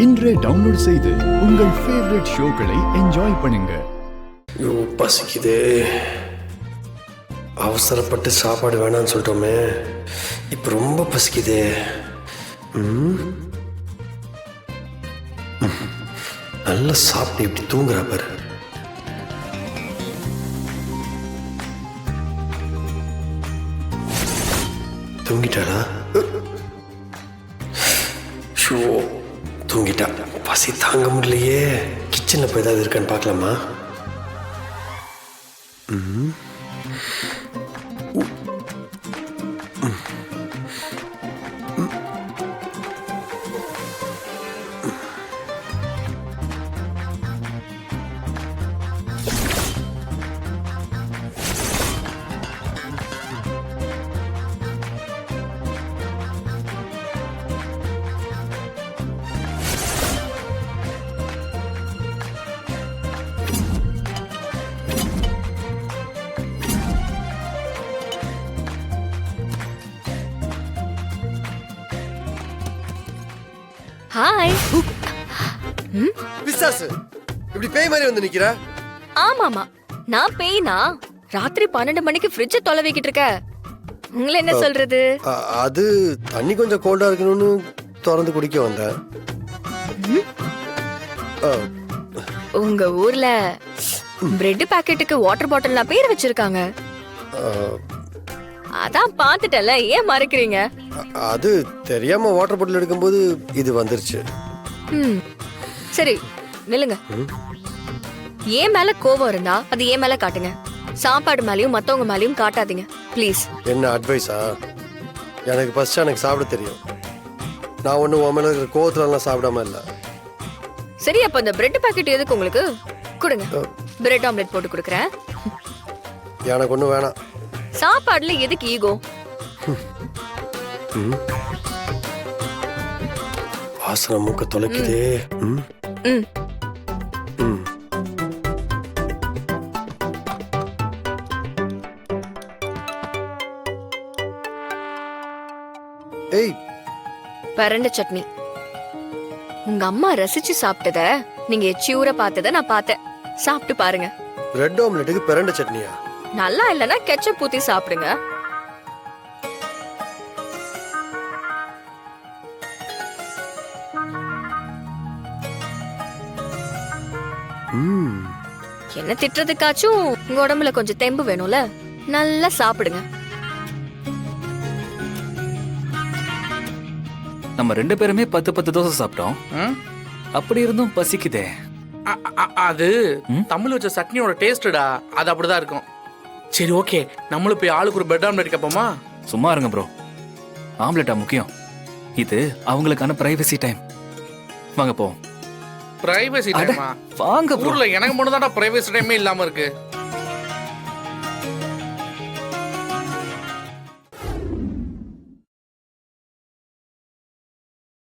இன்றே டவுன்லோட் செய்து உங்கள் ஃபேவரட் ஷோக்களை என்ஜாய் பண்ணுங்க. ஐயோ பசிக்குதே. அவசரப்பட்டு சாப்பாடு வேணான்னு சொல்லிட்டோமே, இப்போ ரொம்ப பசிக்குதே. நல்லா சாப்பிட்டு இப்படி தூங்குறா பாரு. தூங்கிட்டாளா? ஷோ தூங்கிட்டா. பசி தாங்க முடியலையே. கிச்சனில் போய் ஏதாவது இருக்கான்னு பார்க்கலாமா? ஹாய். பிசாசு இப்படி பேய் மாதிரி வந்து நிக்கிறா? ஆமாமா, நான் பேய்னா ராத்திரி 12 மணிக்கு ஃப்ரிட்ஜ் தொலை வைக்கிட்டு இருக்க. உங்களை என்ன சொல்றது? அது தண்ணி கொஞ்சம் கோல்டா இருக்கணும்னு திறந்து குடிக்க வந்தேன். உங்க ஊர்ல பிரெட் பாக்கெட்டுக்கு வாட்டர் பாட்டில் பேர் வச்சிருக்காங்க. அதான் பாத்துட்டல, ஏன் மறைக்கிறீங்க? அது தெரியாம வாட்டர் பாட்டில் எடுக்கும்போது இது வந்துருச்சு. சரி நில்லுங்க. ஏன் மேல கோவம் இருந்தா அது ஏன் மேல காட்டுங்க. சாப்பாடு மேலயும் மத்தவங்க மேலயும் காட்டாதீங்க ப்ளீஸ். என்ன அட்வைஸா? எனக்கு ஃபர்ஸ்ட் எனக்கு சாப்பிட தெரியும். நான் ஒண்ணு உன் மேல இருக்கிற கோவத்துலலாம் சாப்பிடாம இல்ல. சரி, அப்ப இந்த பிரெட் பாக்கெட் எதுக்கு உங்களுக்கு? கொடுங்க, பிரெட் ஆம்லெட் போட்டு கொடுக்குறேன். எனக்கு ஒன்றும் வேணாம். சாப்பாடுல எதுக்கு ஈகோ? வாசனை மூக்க தொலைக்குதே. ஏய், பரண்ட சட்னி. உங்க அம்மா ரசிச்சு சாப்பிட்டத நீங்க எச்சியூர பார்த்தத நான் பார்த்தேன். சாப்பிட்டு பாருங்க. ரெட் ஆம்லெட்டுக்கு பிரண்ட சட்னியா? நல்லா இல்லனா கெச்சப் ஊத்தி சாப்பிடுங்க. என்ன திட்டுறதுக்காச்சும் உங்க உடம்புல கொஞ்சம் தெம்பு வேணும்ல. நல்லா சாப்பிடுங்க. நம்ம 2 பேருமே 10 தோசை சாப்பிட்டோம். அப்படி இருந்தும் பசிக்குதே. அது தமிழ் வச்ச சட்னியோட டேஸ்டடா, அது அப்படிதான் இருக்கும். சரி ஓகே, நம்மளும் போய் ஆளுக்கு ஒரு பிரெட் ஆம்லெட் கேப்போமா? சும்மா இருங்க ப்ரோ, ஆம்லெட்டா முக்கியம்? இது அவங்களுக்கான பிரைவசி டைம். வாங்க போவோம். பிரைவசி டைமா? வாங்க ப்ரோ. ஊர்ல எனக்கு மட்டும் தான் பிரைவசி டைமே இல்லாம இருக்கு.